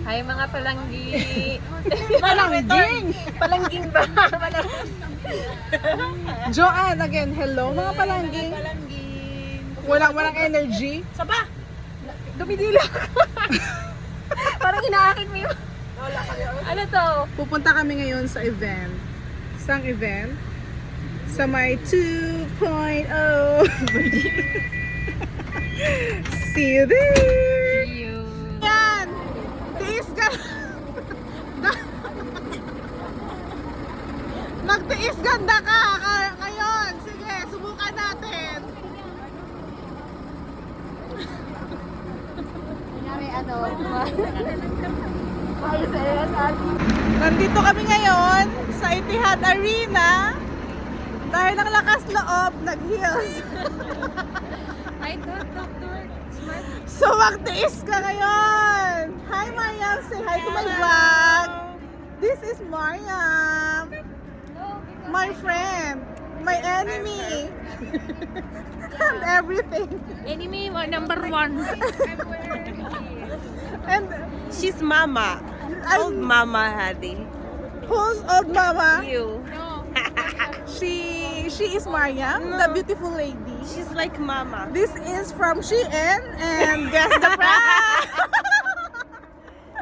Hi mga palanggi. Palangging! Palangging ba? Joanne, again, hello mga palangging. Walang energy. Saba! Dumidila ako. Parang inaakit mo yung... Ano to? Pupunta kami ngayon sa event. Isang event. Sa may 2.0. See you there! See you. Yan! Tiis ka! Magtiis ganda ka ngayon! Sige, subukan natin! Kunyari ano? Nandito kami ngayon sa Etihad Arena. Dahil ng lakas loob, nag-heels. Hi, talk. Smart. So, magtiis ka ngayon! Hi, Mariam! Say hi to my vlog! This is Mariam! My friend! My enemy! And everything! Enemy number one. And She's Mama. Old Mama Hadi. who's old mama? You. She is Mariam, the beautiful lady. She's like Mama. This is from Shein and guess the price!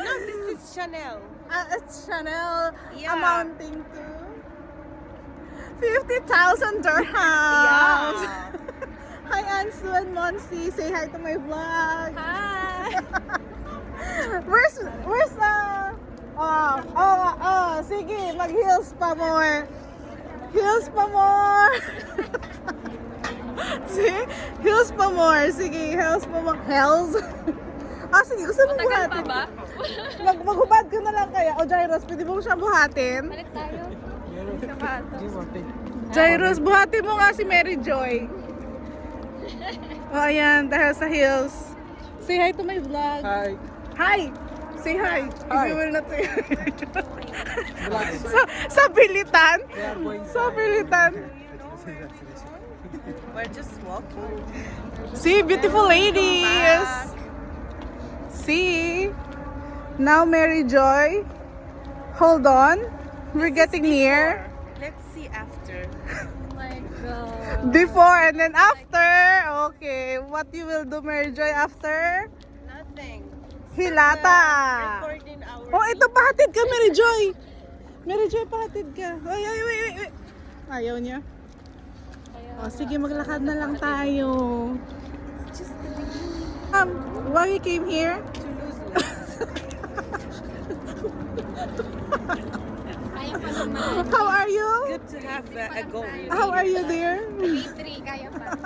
No, this is Chanel. It's Chanel Yeah. amounting to 50,000 dirhams. Yeah. Hi Ansu and Monsi, say hi to my vlog. Hi. Where's sige, mag-heels pa more. Heels pa more. See? Heels pa more. Sige, heels pa more. Heels? Sige, gusto mong Tagal pa buhatin? ba? Maghubad ka na lang kaya. O Jairos, pwede mo siya buhatin? Balik tayo. Sapatos. Jairos, buhatin mo nga si Mary Joy. Ayan, dahil sa heels. Say hi to my vlog. Hi. Hi! Say hi. If Hi. you will not say hi. sa pilitan. Sa pilitan. We're just walking. See, beautiful ladies. See. Now, Mary Joy. Hold on. We're getting near. Let's see after. Oh my God. Before and then after. Okay. What you will do, Mary Joy, after? Nothing. Hilata. Recording our. Oh, ito, pahatid ka, Mary Joy. Mary Joy, pahatid ka. Ay. Ayaw niya. Oh, sige, maglakad na lang tayo. Just the beginning. Why we came here? To lose weight. Kaya pa naman. How are you? Good to have a goal. How are you, dear? P3, kaya pa.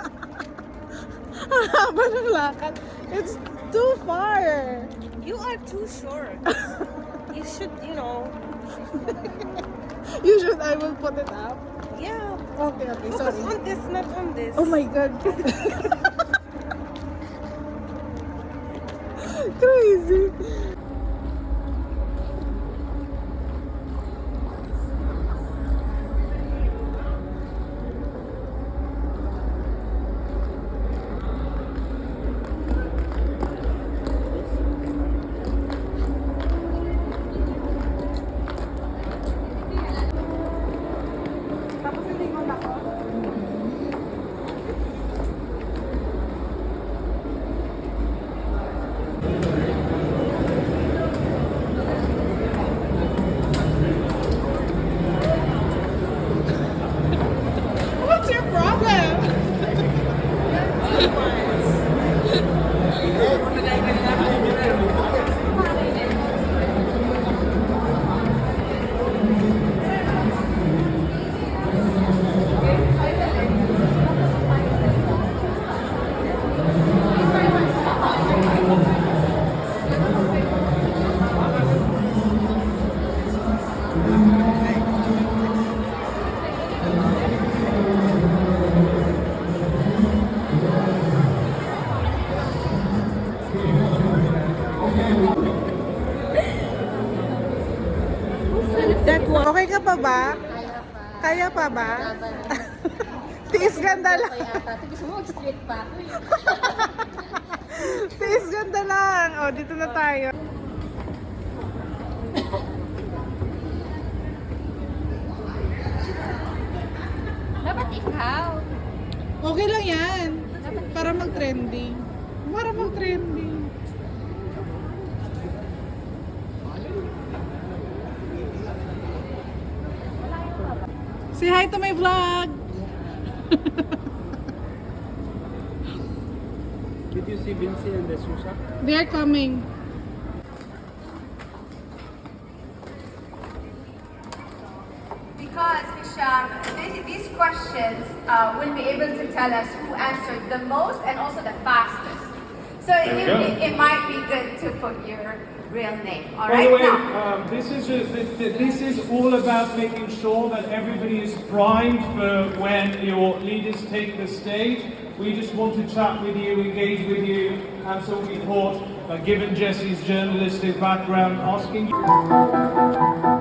Haba ng lakad. It's too far. You are too short. You should, You should, I will put it up. Yeah. Okay, Focus sorry. on this, not on this. Oh my God. Crazy. Tapos hindi mo na What's your problem? Okay ka pa ba? Kaya pa ba? Tiis ganda lang. Gusto mo mag-straight pa? Tiis ganda lang. O, dito na tayo. How? Okay lang yan. Para mag-trending. Para mag-trending. Say hi to my vlog. Did you see Vinci and the Susa? They are coming. Because, Hisham, these questions will be able to tell us who answered the most and also the fastest. So it might be good to put your real name. All By right, the way, now. this is all about making sure that everybody is primed for when your leaders take the stage. We just want to chat with you, engage with you, and so we thought that given Jesse's journalistic background, asking you.